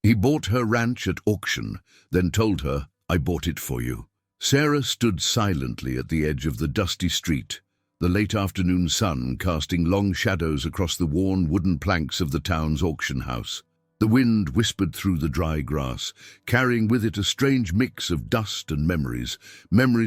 He bought her ranch at auction, then told her, "I bought it for you." Sarah stood silently at the edge of the dusty street, the late afternoon sun casting long shadows across the worn wooden planks of the town's auction house. The wind whispered through the dry grass, carrying with it a strange mix of dust and memories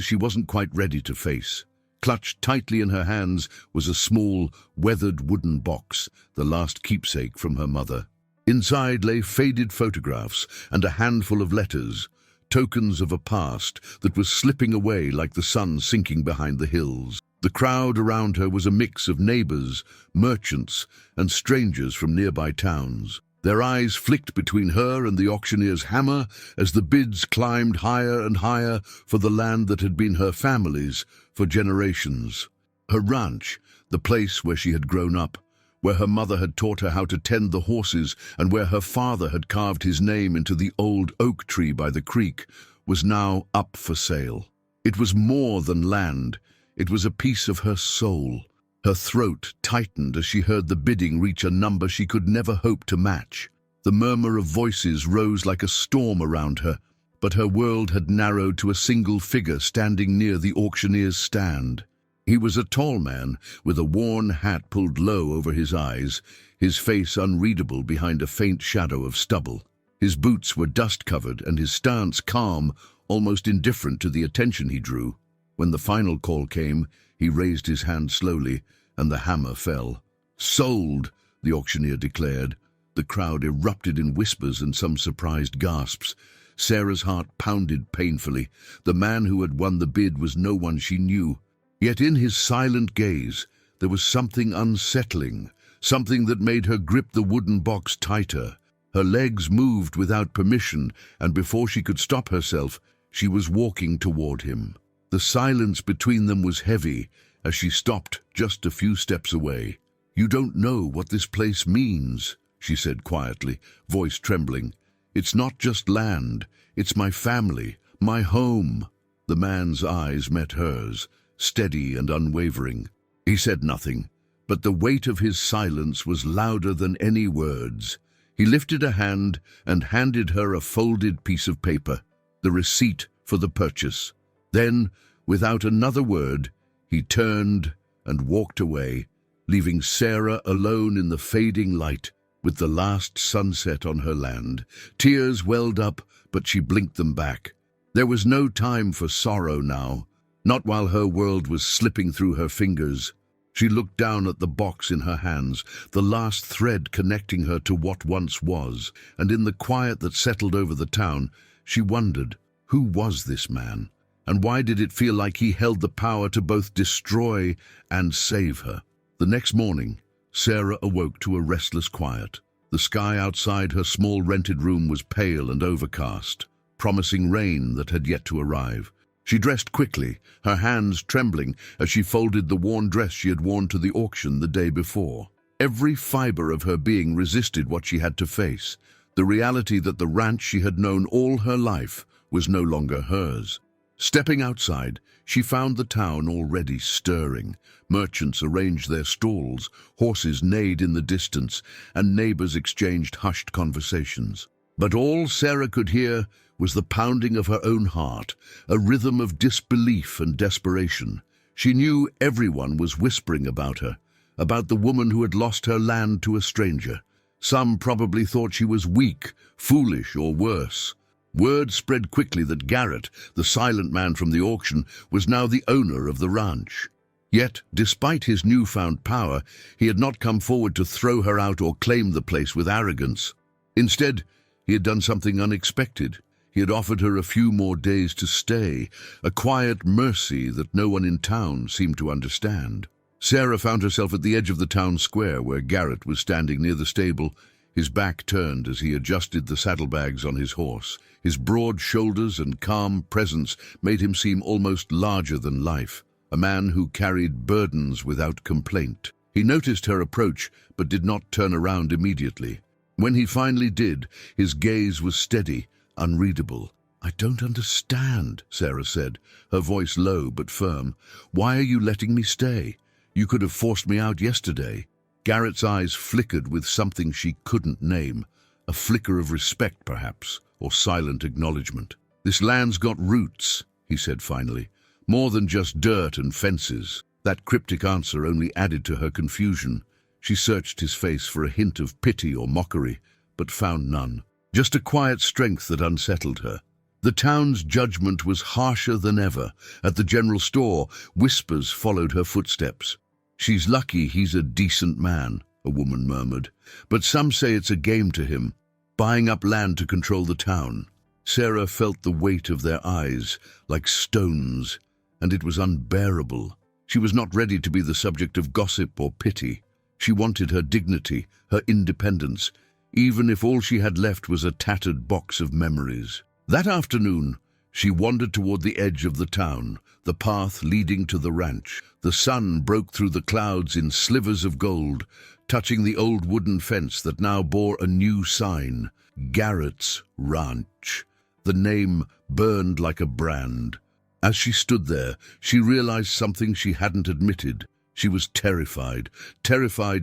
she wasn't quite ready to face. Clutched tightly in her hands was a small, weathered wooden box, the last keepsake from her mother. Inside lay faded photographs and a handful of letters, tokens of a past that was slipping away like the sun sinking behind the hills. The crowd around her was a mix of neighbors, merchants, and strangers from nearby towns. Their eyes flicked between her and the auctioneer's hammer as the bids climbed higher and higher for the land that had been her family's for generations. Her ranch, the place where she had grown up, where her mother had taught her how to tend the horses and where her father had carved his name into the old oak tree by the creek, was now up for sale. It was more than land. It was a piece of her soul. Her throat tightened as she heard the bidding reach a number she could never hope to match. The murmur of voices rose like a storm around her, but her world had narrowed to a single figure standing near the auctioneer's stand. He was a tall man, with a worn hat pulled low over his eyes, his face unreadable behind a faint shadow of stubble. His boots were dust-covered and his stance calm, almost indifferent to the attention he drew. When the final call came, he raised his hand slowly, and the hammer fell. "Sold," the auctioneer declared. The crowd erupted in whispers and some surprised gasps. Sarah's heart pounded painfully. The man who had won the bid was no one she knew. Yet in his silent gaze, there was something unsettling, something that made her grip the wooden box tighter. Her legs moved without permission, and before she could stop herself, she was walking toward him. The silence between them was heavy as she stopped just a few steps away. "You don't know what this place means," she said quietly, voice trembling. "It's not just land. It's my family, my home." The man's eyes met hers, steady and unwavering. He said nothing, but the weight of his silence was louder than any words. He lifted a hand and handed her a folded piece of paper, the receipt for the purchase. Then, without another word, he turned and walked away, leaving Sarah alone in the fading light with the last sunset on her land. Tears welled up, but she blinked them back. There was no time for sorrow now, not while her world was slipping through her fingers. She looked down at the box in her hands, the last thread connecting her to what once was, and in the quiet that settled over the town, she wondered, who was this man? And why did it feel like he held the power to both destroy and save her? The next morning, Sarah awoke to a restless quiet. The sky outside her small rented room was pale and overcast, promising rain that had yet to arrive. She dressed quickly, her hands trembling as she folded the worn dress she had worn to the auction the day before. Every fiber of her being resisted what she had to face, the reality that the ranch she had known all her life was no longer hers. Stepping outside, she found the town already stirring. Merchants arranged their stalls, horses neighed in the distance, and neighbors exchanged hushed conversations. But all Sarah could hear was the pounding of her own heart, a rhythm of disbelief and desperation. She knew everyone was whispering about her, about the woman who had lost her land to a stranger. Some probably thought she was weak, foolish, or worse. Word spread quickly that Garrett, the silent man from the auction, was now the owner of the ranch. Yet, despite his newfound power, he had not come forward to throw her out or claim the place with arrogance. Instead, he had done something unexpected. He had offered her a few more days to stay, a quiet mercy that no one in town seemed to understand. Sarah found herself at the edge of the town square where Garrett was standing near the stable, his back turned as he adjusted the saddlebags on his horse. His broad shoulders and calm presence made him seem almost larger than life, a man who carried burdens without complaint. He noticed her approach, but did not turn around immediately. When he finally did, his gaze was steady, unreadable. "I don't understand," Sarah said, her voice low but firm. "Why are you letting me stay? You could have forced me out yesterday." Garrett's eyes flickered with something she couldn't name, a flicker of respect perhaps, or silent acknowledgement. "This land's got roots," he said finally, "more than just dirt and fences." That cryptic answer only added to her confusion. She searched his face for a hint of pity or mockery, but found none. Just a quiet strength that unsettled her. The town's judgment was harsher than ever. At the general store, whispers followed her footsteps. "She's lucky he's a decent man," a woman murmured, "but some say it's a game to him, buying up land to control the town." Sarah felt the weight of their eyes, like stones, and it was unbearable. She was not ready to be the subject of gossip or pity. She wanted her dignity, her independence, even if all she had left was a tattered box of memories. That afternoon, she wandered toward the edge of the town, the path leading to the ranch. The sun broke through the clouds in slivers of gold, touching the old wooden fence that now bore a new sign, Garrett's Ranch. The name burned like a brand. As she stood there, she realized something she hadn't admitted. She was terrified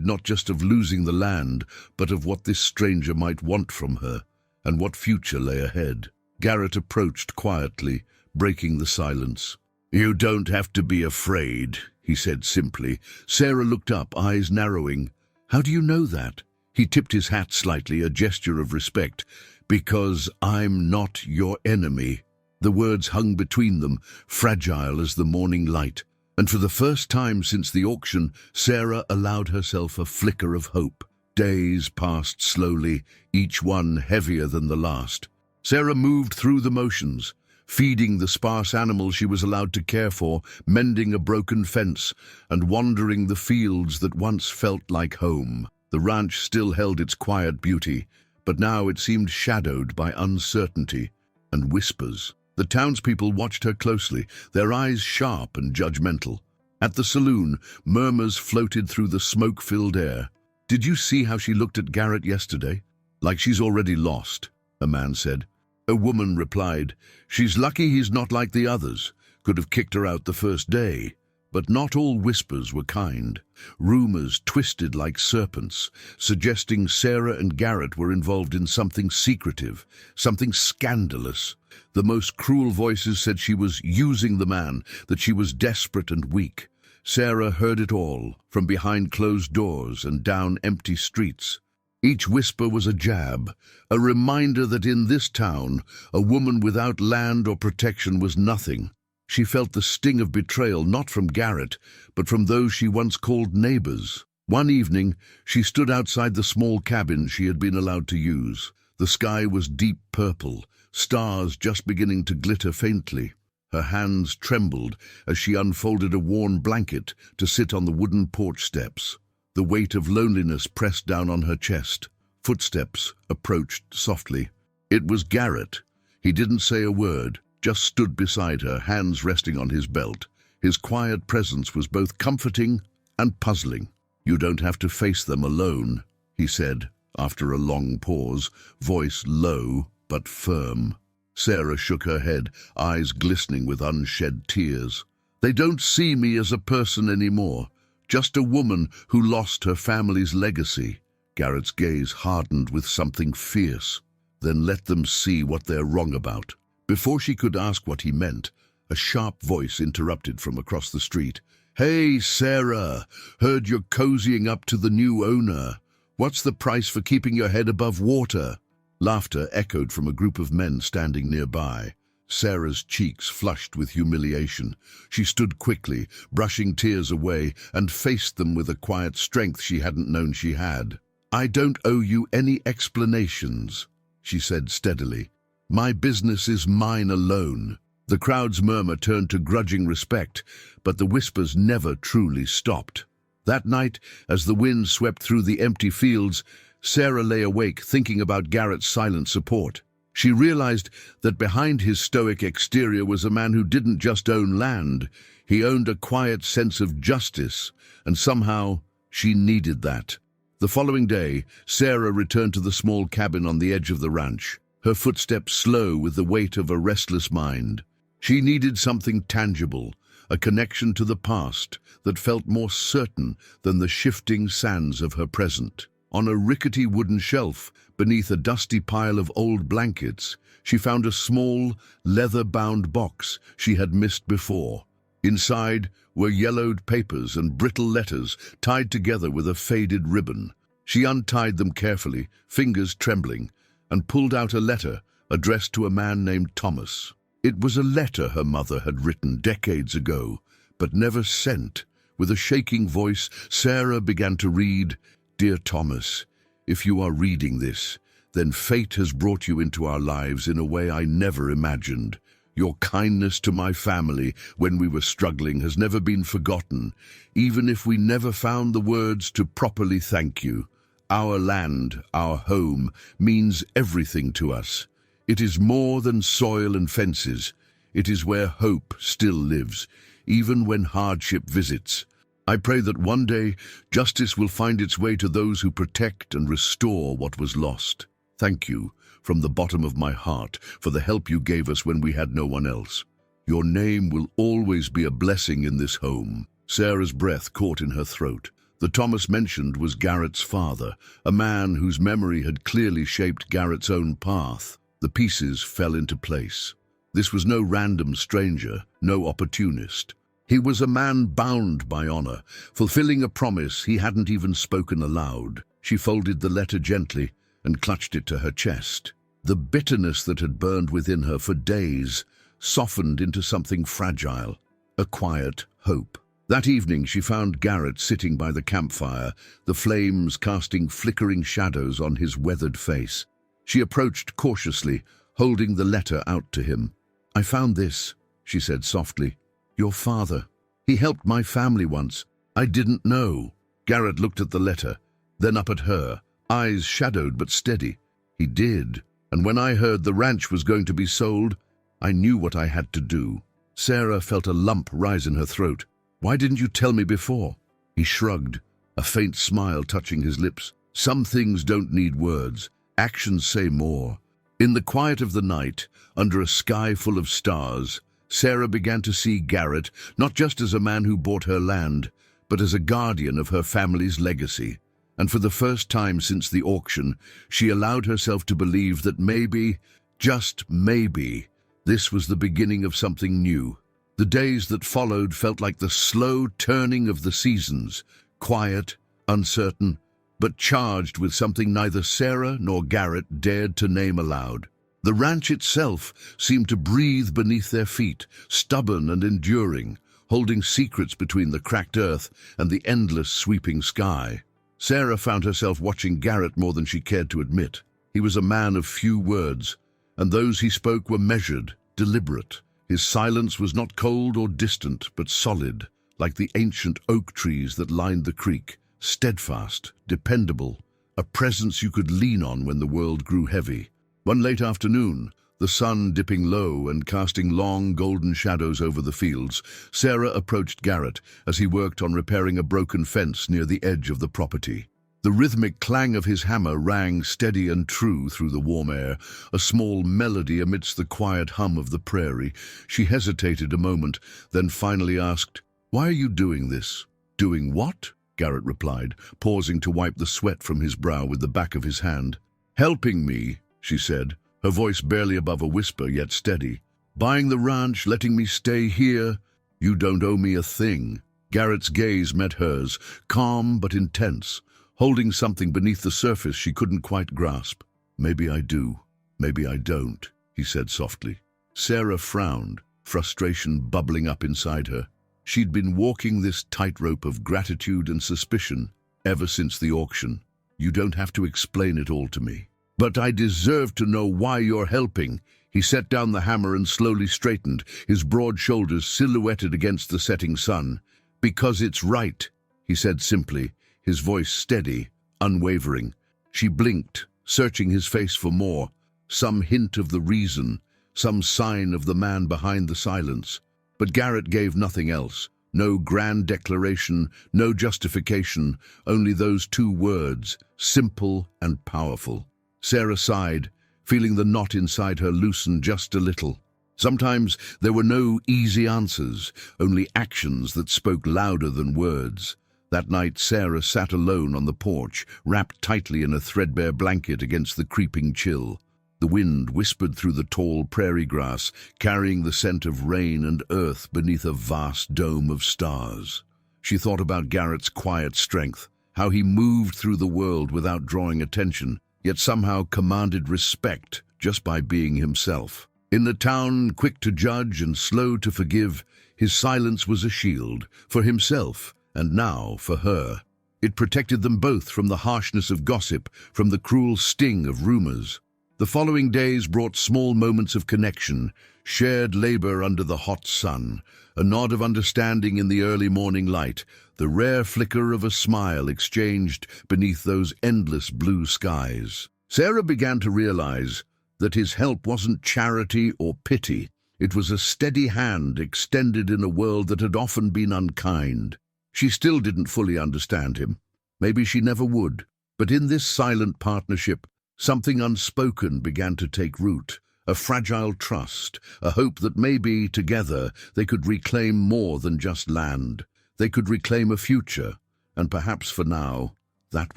not just of losing the land, but of what this stranger might want from her, and what future lay ahead. Garrett approached quietly, breaking the silence. "You don't have to be afraid," he said simply. Sarah looked up, eyes narrowing. "How do you know that?" He tipped his hat slightly, a gesture of respect. "Because I'm not your enemy." The words hung between them, fragile as the morning light. And for the first time since the auction, Sarah allowed herself a flicker of hope. Days passed slowly, each one heavier than the last. Sarah moved through the motions, feeding the sparse animals she was allowed to care for, mending a broken fence, and wandering the fields that once felt like home. The ranch still held its quiet beauty, but now it seemed shadowed by uncertainty and whispers. The townspeople watched her closely, their eyes sharp and judgmental. At the saloon, murmurs floated through the smoke-filled air. "Did you see how she looked at Garrett yesterday? Like she's already lost," a man said. A woman replied, "She's lucky he's not like the others. Could have kicked her out the first day." But not all whispers were kind. Rumors twisted like serpents, suggesting Sarah and Garrett were involved in something secretive, something scandalous. The most cruel voices said she was using the man, that she was desperate and weak. Sarah heard it all, from behind closed doors and down empty streets. Each whisper was a jab, a reminder that in this town, a woman without land or protection was nothing. She felt the sting of betrayal not from Garrett, but from those she once called neighbors. One evening, she stood outside the small cabin she had been allowed to use. The sky was deep purple, stars just beginning to glitter faintly. Her hands trembled as she unfolded a worn blanket to sit on the wooden porch steps. The weight of loneliness pressed down on her chest. Footsteps approached softly. It was Garrett. He didn't say a word, just stood beside her, hands resting on his belt. His quiet presence was both comforting and puzzling. "You don't have to face them alone," he said, after a long pause, voice low but firm. Sarah shook her head, eyes glistening with unshed tears. "They don't see me as a person anymore, just a woman who lost her family's legacy." Garrett's gaze hardened with something fierce. "Then let them see what they're wrong about." Before she could ask what he meant, a sharp voice interrupted from across the street. "Hey, Sarah, heard you're cozying up to the new owner. What's the price for keeping your head above water?" Laughter echoed from a group of men standing nearby. Sarah's cheeks flushed with humiliation. She stood quickly, brushing tears away, and faced them with a quiet strength she hadn't known she had. "I don't owe you any explanations," she said steadily. "My business is mine alone." The crowd's murmur turned to grudging respect, but the whispers never truly stopped. That night, as the wind swept through the empty fields, Sarah lay awake thinking about Garrett's silent support. She realized that behind his stoic exterior was a man who didn't just own land. He owned a quiet sense of justice, and somehow she needed that. The following day, Sarah returned to the small cabin on the edge of the ranch, her footsteps slow with the weight of a restless mind. She needed something tangible, a connection to the past that felt more certain than the shifting sands of her present. On a rickety wooden shelf, beneath a dusty pile of old blankets, she found a small, leather-bound box she had missed before. Inside were yellowed papers and brittle letters tied together with a faded ribbon. She untied them carefully, fingers trembling, and pulled out a letter addressed to a man named Thomas. It was a letter her mother had written decades ago, but never sent. With a shaking voice, Sarah began to read, "Dear Thomas, if you are reading this, then fate has brought you into our lives in a way I never imagined. Your kindness to my family when we were struggling has never been forgotten, even if we never found the words to properly thank you. Our land, our home, means everything to us. It is more than soil and fences. It is where hope still lives, even when hardship visits. I pray that one day justice will find its way to those who protect and restore what was lost. Thank you, from the bottom of my heart, for the help you gave us when we had no one else. Your name will always be a blessing in this home." Sarah's breath caught in her throat. The Thomas mentioned was Garrett's father, a man whose memory had clearly shaped Garrett's own path. The pieces fell into place. This was no random stranger, no opportunist. He was a man bound by honor, fulfilling a promise he hadn't even spoken aloud. She folded the letter gently and clutched it to her chest. The bitterness that had burned within her for days softened into something fragile, a quiet hope. That evening she found Garrett sitting by the campfire, the flames casting flickering shadows on his weathered face. She approached cautiously, holding the letter out to him. "I found this," she said softly. "Your father. He helped my family once. I didn't know." Garrett looked at the letter, then up at her, eyes shadowed but steady. "He did. And when I heard the ranch was going to be sold, I knew what I had to do." Sarah felt a lump rise in her throat. "Why didn't you tell me before?" He shrugged, a faint smile touching his lips. "Some things don't need words. Actions say more." In the quiet of the night, under a sky full of stars, Sarah began to see Garrett not just as a man who bought her land, but as a guardian of her family's legacy. And for the first time since the auction, she allowed herself to believe that maybe, just maybe, this was the beginning of something new. The days that followed felt like the slow turning of the seasons, quiet, uncertain, but charged with something neither Sarah nor Garrett dared to name aloud. The ranch itself seemed to breathe beneath their feet, stubborn and enduring, holding secrets between the cracked earth and the endless sweeping sky. Sarah found herself watching Garrett more than she cared to admit. He was a man of few words, and those he spoke were measured, deliberate. His silence was not cold or distant, but solid, like the ancient oak trees that lined the creek, steadfast, dependable, a presence you could lean on when the world grew heavy. One late afternoon, the sun dipping low and casting long golden shadows over the fields, Sarah approached Garrett as he worked on repairing a broken fence near the edge of the property. The rhythmic clang of his hammer rang steady and true through the warm air, a small melody amidst the quiet hum of the prairie. She hesitated a moment, then finally asked, "Why are you doing this?" "Doing what?" Garrett replied, pausing to wipe the sweat from his brow with the back of his hand. "Helping me," she said, her voice barely above a whisper yet steady. "Buying the ranch, letting me stay here. You don't owe me a thing." Garrett's gaze met hers, calm but intense, holding something beneath the surface she couldn't quite grasp. "Maybe I do, maybe I don't," he said softly. Sarah frowned, frustration bubbling up inside her. She'd been walking this tightrope of gratitude and suspicion ever since the auction. "You don't have to explain it all to me." "But I deserve to know why you're helping." He set down the hammer and slowly straightened, his broad shoulders silhouetted against the setting sun. "Because it's right," he said simply, his voice steady, unwavering. She blinked, searching his face for more, some hint of the reason, some sign of the man behind the silence. But Garrett gave nothing else. No grand declaration, no justification, only those two words, simple and powerful. Sarah sighed, feeling the knot inside her loosen just a little. Sometimes there were no easy answers, only actions that spoke louder than words. That night, Sarah sat alone on the porch, wrapped tightly in a threadbare blanket against the creeping chill. The wind whispered through the tall prairie grass, carrying the scent of rain and earth beneath a vast dome of stars. She thought about Garrett's quiet strength, how he moved through the world without drawing attention, yet somehow commanded respect just by being himself. In the town, quick to judge and slow to forgive, his silence was a shield, for himself and now for her. It protected them both from the harshness of gossip, from the cruel sting of rumors. The following days brought small moments of connection, shared labor under the hot sun, a nod of understanding in the early morning light, the rare flicker of a smile exchanged beneath those endless blue skies. Sarah began to realize that his help wasn't charity or pity. It was a steady hand extended in a world that had often been unkind. She still didn't fully understand him. Maybe she never would. But in this silent partnership, something unspoken began to take root, a fragile trust, a hope that maybe, together, they could reclaim more than just land. They could reclaim a future, and perhaps for now, that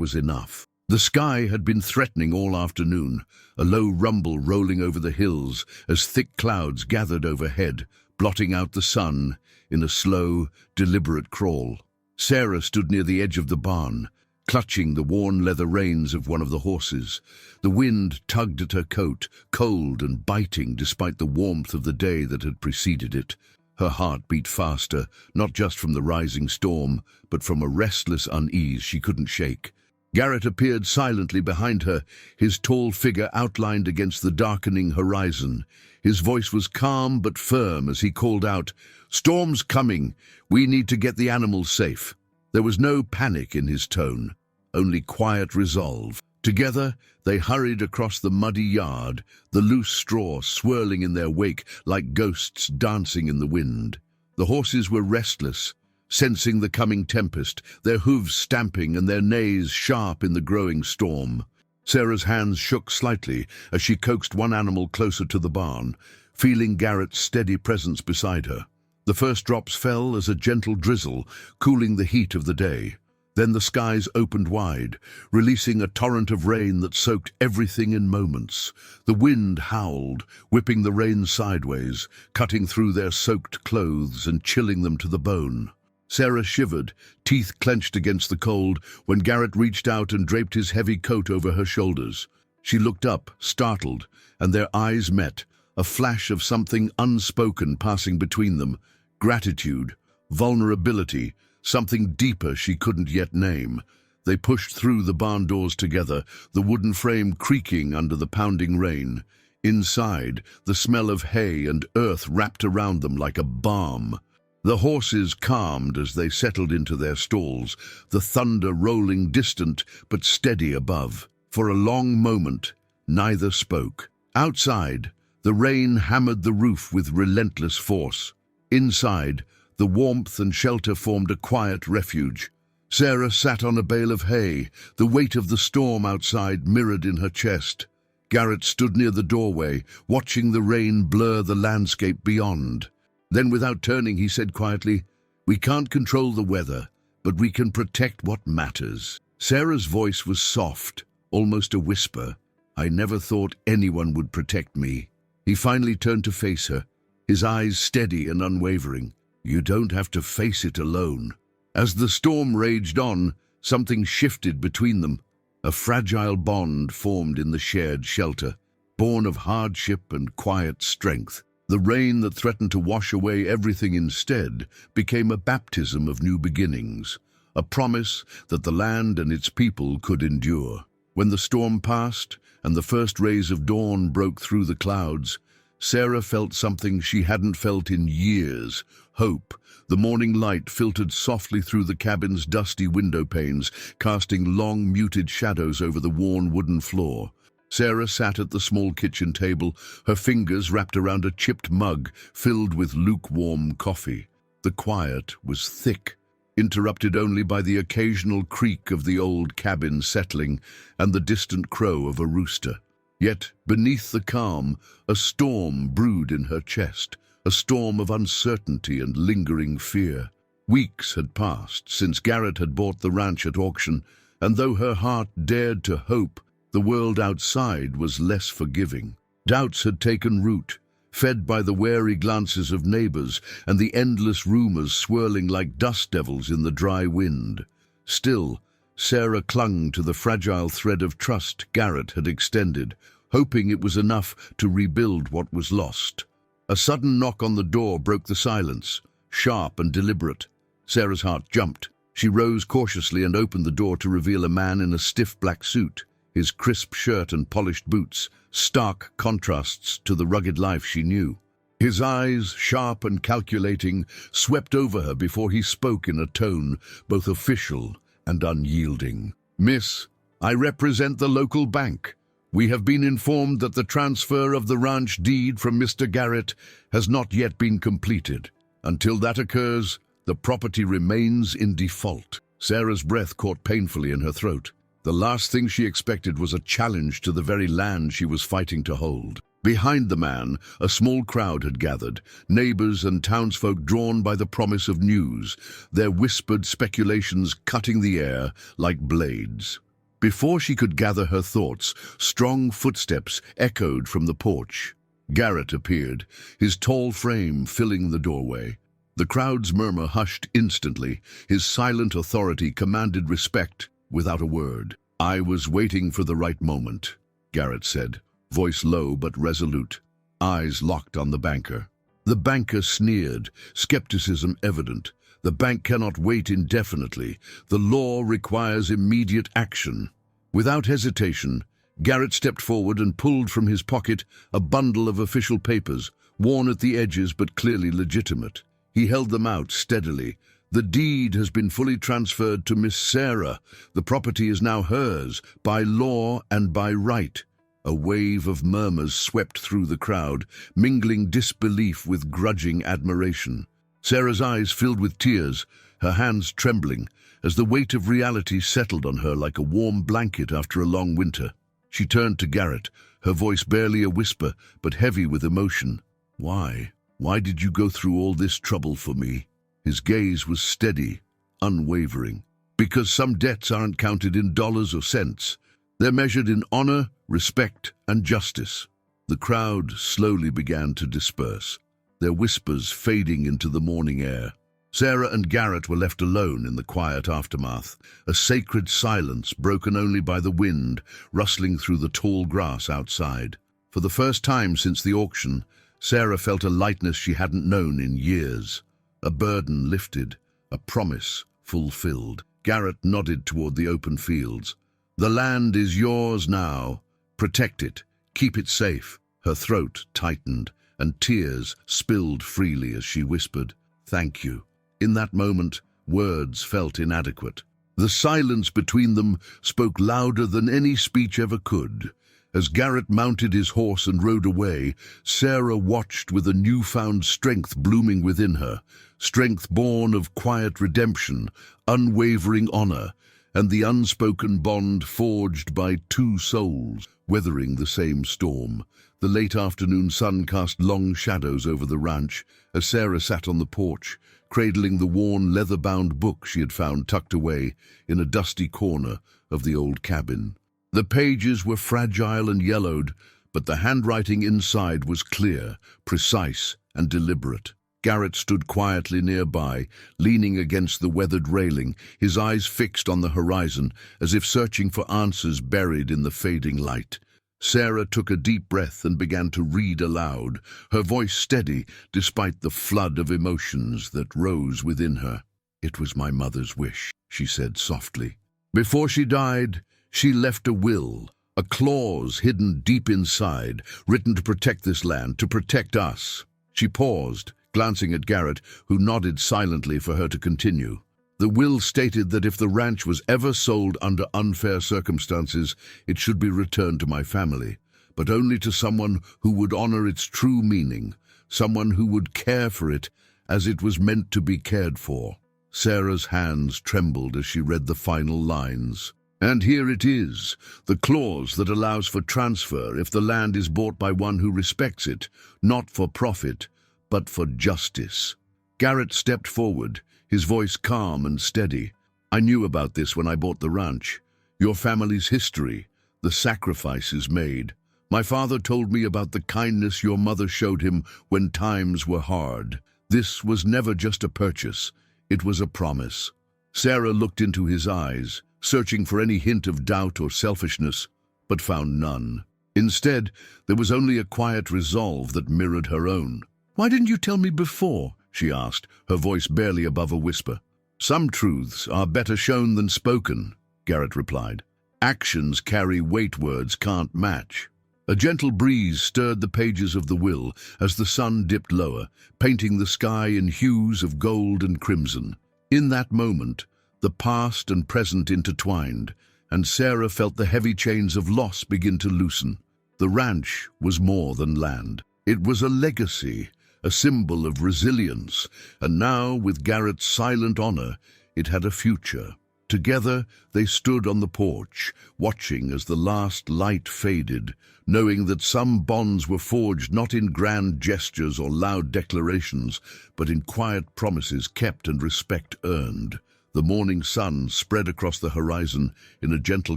was enough. The sky had been threatening all afternoon, a low rumble rolling over the hills as thick clouds gathered overhead, blotting out the sun in a slow, deliberate crawl. Sarah stood near the edge of the barn, clutching the worn leather reins of one of the horses. The wind tugged at her coat, cold and biting despite the warmth of the day that had preceded it. Her heart beat faster, not just from the rising storm, but from a restless unease she couldn't shake. Garrett appeared silently behind her, his tall figure outlined against the darkening horizon. His voice was calm but firm as he called out, "Storm's coming. We need to get the animals safe." There was no panic in his tone, only quiet resolve. Together, they hurried across the muddy yard, the loose straw swirling in their wake like ghosts dancing in the wind. The horses were restless, sensing the coming tempest, their hooves stamping and their neighs sharp in the growing storm. Sarah's hands shook slightly as she coaxed one animal closer to the barn, feeling Garrett's steady presence beside her. The first drops fell as a gentle drizzle, cooling the heat of the day. Then the skies opened wide, releasing a torrent of rain that soaked everything in moments. The wind howled, whipping the rain sideways, cutting through their soaked clothes and chilling them to the bone. Sarah shivered, teeth clenched against the cold, when Garrett reached out and draped his heavy coat over her shoulders. She looked up, startled, and their eyes met, a flash of something unspoken passing between them. Gratitude, vulnerability, something deeper she couldn't yet name. They pushed through the barn doors together, the wooden frame creaking under the pounding rain. Inside, the smell of hay and earth wrapped around them like a balm. The horses calmed as they settled into their stalls, the thunder rolling distant but steady above. For a long moment, neither spoke. Outside, the rain hammered the roof with relentless force. Inside, the warmth and shelter formed a quiet refuge. Sarah sat on a bale of hay, the weight of the storm outside mirrored in her chest. Garrett stood near the doorway, watching the rain blur the landscape beyond. Then, without turning, he said quietly, "We can't control the weather, but we can protect what matters." Sarah's voice was soft, almost a whisper. "I never thought anyone would protect me." He finally turned to face her, his eyes steady and unwavering. "You don't have to face it alone." As the storm raged on, something shifted between them. A fragile bond formed in the shared shelter, born of hardship and quiet strength. The rain that threatened to wash away everything instead became a baptism of new beginnings, a promise that the land and its people could endure. When the storm passed and the first rays of dawn broke through the clouds, Sarah felt something she hadn't felt in years: hope. The morning light filtered softly through the cabin's dusty window panes, casting long, muted shadows over the worn wooden floor. Sarah sat at the small kitchen table, her fingers wrapped around a chipped mug filled with lukewarm coffee. The quiet was thick, interrupted only by the occasional creak of the old cabin settling and the distant crow of a rooster. Yet, beneath the calm, a storm brewed in her chest, a storm of uncertainty and lingering fear. Weeks had passed since Garrett had bought the ranch at auction, and though her heart dared to hope, the world outside was less forgiving. Doubts had taken root, fed by the wary glances of neighbors and the endless rumors swirling like dust devils in the dry wind. Still, Sarah clung to the fragile thread of trust Garrett had extended, hoping it was enough to rebuild what was lost. A sudden knock on the door broke the silence, sharp and deliberate. Sarah's heart jumped. She rose cautiously and opened the door to reveal a man in a stiff black suit. His crisp shirt and polished boots, stark contrasts to the rugged life she knew. His eyes, sharp and calculating, swept over her before he spoke in a tone both official and unyielding. "Miss, I represent the local bank. We have been informed that the transfer of the ranch deed from Mr. Garrett has not yet been completed. Until that occurs, the property remains in default." Sarah's breath caught painfully in her throat. The last thing she expected was a challenge to the very land she was fighting to hold. Behind the man, a small crowd had gathered, neighbors and townsfolk drawn by the promise of news, their whispered speculations cutting the air like blades. Before she could gather her thoughts, strong footsteps echoed from the porch. Garrett appeared, his tall frame filling the doorway. The crowd's murmur hushed instantly. His silent authority commanded respect without a word. "I was waiting for the right moment," Garrett said, voice low but resolute, eyes locked on the banker. The banker sneered, skepticism evident. "The bank cannot wait indefinitely. The law requires immediate action." Without hesitation, Garrett stepped forward and pulled from his pocket a bundle of official papers, worn at the edges but clearly legitimate. He held them out steadily. "The deed has been fully transferred to Miss Sarah. The property is now hers, by law and by right." A wave of murmurs swept through the crowd, mingling disbelief with grudging admiration. Sarah's eyes filled with tears, her hands trembling, as the weight of reality settled on her like a warm blanket after a long winter. She turned to Garrett, her voice barely a whisper, but heavy with emotion. "Why? Why did you go through all this trouble for me?" His gaze was steady, unwavering. "Because some debts aren't counted in dollars or cents. They're measured in honor, respect, and justice." The crowd slowly began to disperse, their whispers fading into the morning air. Sarah and Garrett were left alone in the quiet aftermath, a sacred silence broken only by the wind rustling through the tall grass outside. For the first time since the auction, Sarah felt a lightness she hadn't known in years. A burden lifted, a promise fulfilled. Garrett nodded toward the open fields. "The land is yours now. Protect it. Keep it safe." Her throat tightened, and tears spilled freely as she whispered, "Thank you." In that moment, words felt inadequate. The silence between them spoke louder than any speech ever could. As Garrett mounted his horse and rode away, Sarah watched with a newfound strength blooming within her, strength born of quiet redemption, unwavering honor, and the unspoken bond forged by two souls weathering the same storm. The late afternoon sun cast long shadows over the ranch as Sarah sat on the porch, cradling the worn leather-bound book she had found tucked away in a dusty corner of the old cabin. The pages were fragile and yellowed, but the handwriting inside was clear, precise, and deliberate. Garrett stood quietly nearby, leaning against the weathered railing, his eyes fixed on the horizon, as if searching for answers buried in the fading light. Sarah took a deep breath and began to read aloud, her voice steady despite the flood of emotions that rose within her. "It was my mother's wish," she said softly. "Before she died, she left a will, a clause hidden deep inside, written to protect this land, to protect us." She paused, glancing at Garrett, who nodded silently for her to continue. "The will stated that if the ranch was ever sold under unfair circumstances, it should be returned to my family, but only to someone who would honor its true meaning, someone who would care for it as it was meant to be cared for." Sarah's hands trembled as she read the final lines. "And here it is, the clause that allows for transfer if the land is bought by one who respects it, not for profit, but for justice." Garrett stepped forward, his voice calm and steady. "I knew about this when I bought the ranch. Your family's history, the sacrifices made. My father told me about the kindness your mother showed him when times were hard. This was never just a purchase, it was a promise." Sarah looked into his eyes, searching for any hint of doubt or selfishness, but found none. Instead, there was only a quiet resolve that mirrored her own. "Why didn't you tell me before?" she asked, her voice barely above a whisper. "Some truths are better shown than spoken," Garrett replied. "Actions carry weight words can't match." A gentle breeze stirred the pages of the will as the sun dipped lower, painting the sky in hues of gold and crimson. In that moment, the past and present intertwined, and Sarah felt the heavy chains of loss begin to loosen. The ranch was more than land. It was a legacy, a symbol of resilience, and now, with Garrett's silent honor, it had a future. Together, they stood on the porch, watching as the last light faded, knowing that some bonds were forged not in grand gestures or loud declarations, but in quiet promises kept and respect earned. The morning sun spread across the horizon in a gentle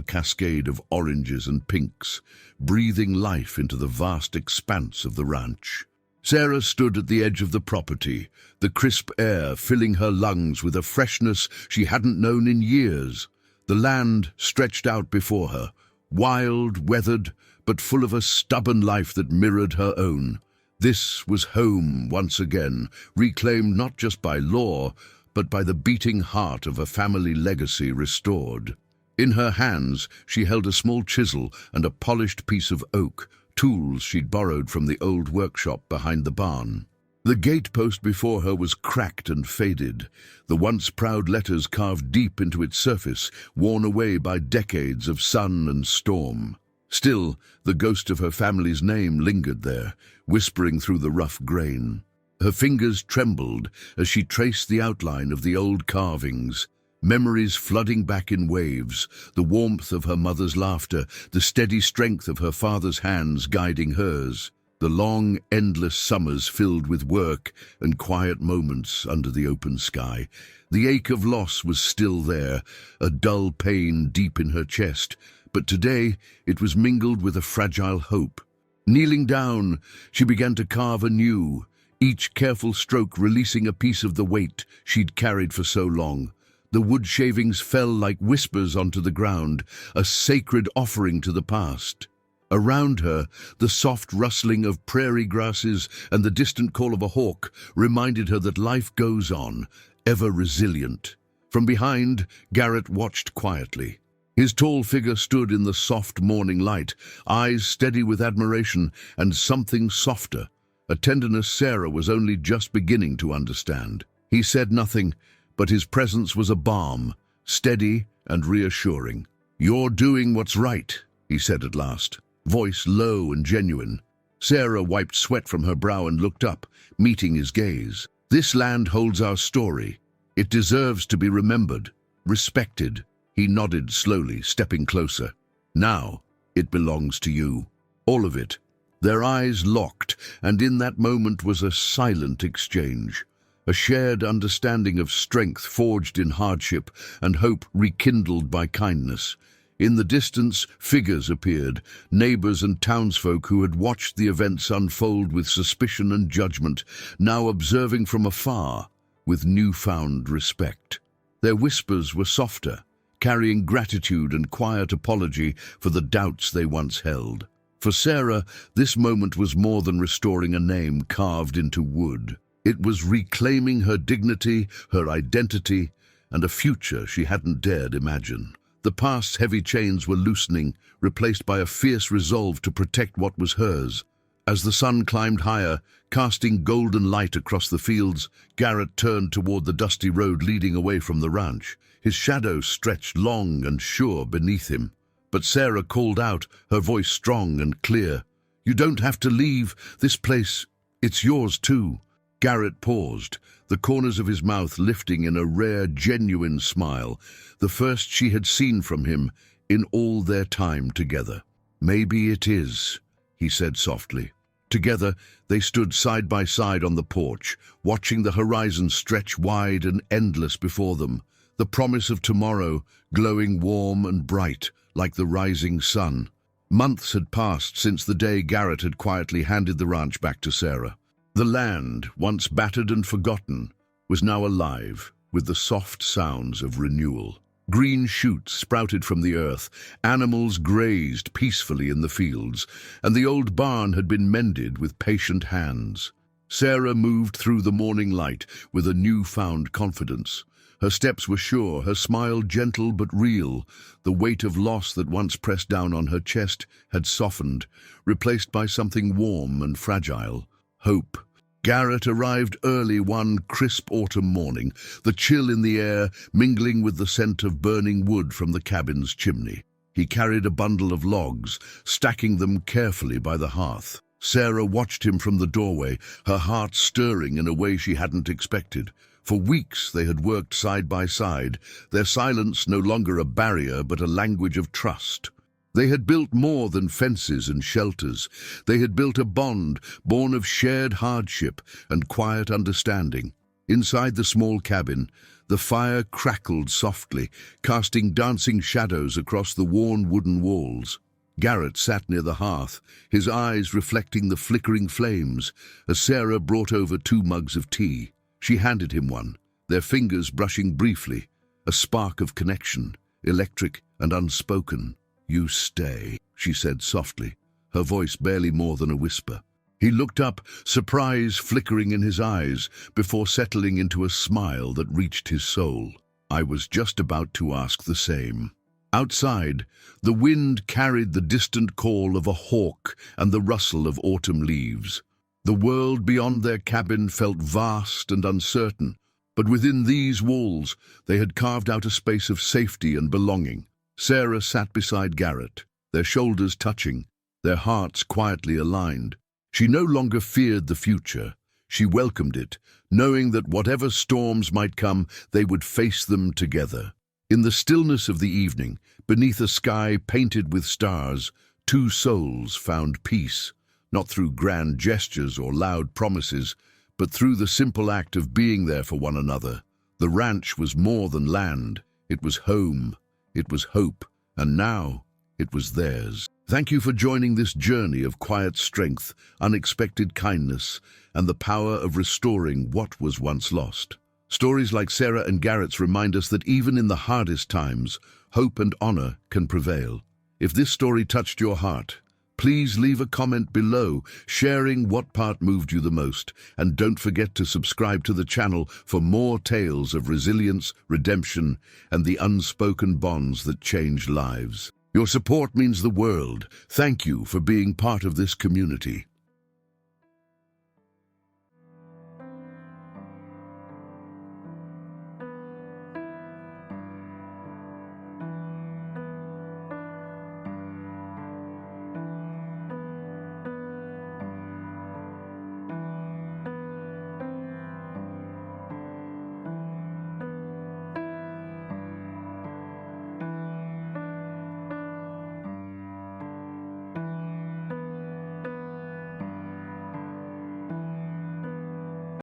cascade of oranges and pinks, breathing life into the vast expanse of the ranch. Sarah stood at the edge of the property, the crisp air filling her lungs with a freshness she hadn't known in years. The land stretched out before her, wild, weathered, but full of a stubborn life that mirrored her own. This was home once again, reclaimed not just by law, but by the beating heart of a family legacy restored. In her hands, she held a small chisel and a polished piece of oak, tools she'd borrowed from the old workshop behind the barn. The gatepost before her was cracked and faded, the once proud letters carved deep into its surface, worn away by decades of sun and storm. Still, the ghost of her family's name lingered there, whispering through the rough grain. Her fingers trembled as she traced the outline of the old carvings, memories flooding back in waves, the warmth of her mother's laughter, the steady strength of her father's hands guiding hers, the long, endless summers filled with work and quiet moments under the open sky. The ache of loss was still there, a dull pain deep in her chest, but today it was mingled with a fragile hope. Kneeling down, she began to carve anew, each careful stroke releasing a piece of the weight she'd carried for so long. The wood shavings fell like whispers onto the ground, a sacred offering to the past. Around her, the soft rustling of prairie grasses and the distant call of a hawk reminded her that life goes on, ever resilient. From behind, Garrett watched quietly. His tall figure stood in the soft morning light, eyes steady with admiration and something softer, a tenderness Sarah was only just beginning to understand. He said nothing, but his presence was a balm, steady and reassuring. "You're doing what's right," he said at last, voice low and genuine. Sarah wiped sweat from her brow and looked up, meeting his gaze. "This land holds our story. It deserves to be remembered, respected." He nodded slowly, stepping closer. "Now, it belongs to you. All of it." Their eyes locked, and in that moment was a silent exchange, a shared understanding of strength forged in hardship and hope rekindled by kindness. In the distance, figures appeared, neighbors and townsfolk who had watched the events unfold with suspicion and judgment, now observing from afar with newfound respect. Their whispers were softer, carrying gratitude and quiet apology for the doubts they once held. For Sarah, this moment was more than restoring a name carved into wood. It was reclaiming her dignity, her identity, and a future she hadn't dared imagine. The past's heavy chains were loosening, replaced by a fierce resolve to protect what was hers. As the sun climbed higher, casting golden light across the fields, Garrett turned toward the dusty road leading away from the ranch. His shadow stretched long and sure beneath him. But Sarah called out, her voice strong and clear. "You don't have to leave. This place, it's yours too." Garrett paused, the corners of his mouth lifting in a rare, genuine smile, the first she had seen from him in all their time together. "Maybe it is," he said softly. Together, they stood side by side on the porch, watching the horizon stretch wide and endless before them, the promise of tomorrow glowing warm and bright like the rising sun. Months had passed since the day Garrett had quietly handed the ranch back to Sarah. The land, once battered and forgotten, was now alive with the soft sounds of renewal. Green shoots sprouted from the earth, animals grazed peacefully in the fields, and the old barn had been mended with patient hands. Sarah moved through the morning light with a newfound confidence. Her steps were sure, her smile gentle but real. The weight of loss that once pressed down on her chest had softened, replaced by something warm and fragile: hope. Garrett arrived early one crisp autumn morning, the chill in the air mingling with the scent of burning wood from the cabin's chimney. He carried a bundle of logs, stacking them carefully by the hearth. Sarah watched him from the doorway, her heart stirring in a way she hadn't expected. For weeks they had worked side by side, their silence no longer a barrier but a language of trust. They had built more than fences and shelters. They had built a bond born of shared hardship and quiet understanding. Inside the small cabin, the fire crackled softly, casting dancing shadows across the worn wooden walls. Garrett sat near the hearth, his eyes reflecting the flickering flames, as Sarah brought over 2 mugs of tea. She handed him one, their fingers brushing briefly, a spark of connection, electric and unspoken. "You stay," she said softly, her voice barely more than a whisper. He looked up, surprise flickering in his eyes, before settling into a smile that reached his soul. "I was just about to ask the same." Outside, the wind carried the distant call of a hawk and the rustle of autumn leaves. The world beyond their cabin felt vast and uncertain, but within these walls they had carved out a space of safety and belonging. Sarah sat beside Garrett, their shoulders touching, their hearts quietly aligned. She no longer feared the future. She welcomed it, knowing that whatever storms might come, they would face them together. In the stillness of the evening, beneath a sky painted with stars, 2 souls found peace, not through grand gestures or loud promises, but through the simple act of being there for one another. The ranch was more than land. It was home. It was hope, and now it was theirs. Thank you for joining this journey of quiet strength, unexpected kindness, and the power of restoring what was once lost. Stories like Sarah and Garrett's remind us that even in the hardest times, hope and honor can prevail. If this story touched your heart, please leave a comment below, sharing what part moved you the most, and don't forget to subscribe to the channel for more tales of resilience, redemption, and the unspoken bonds that change lives. Your support means the world. Thank you for being part of this community.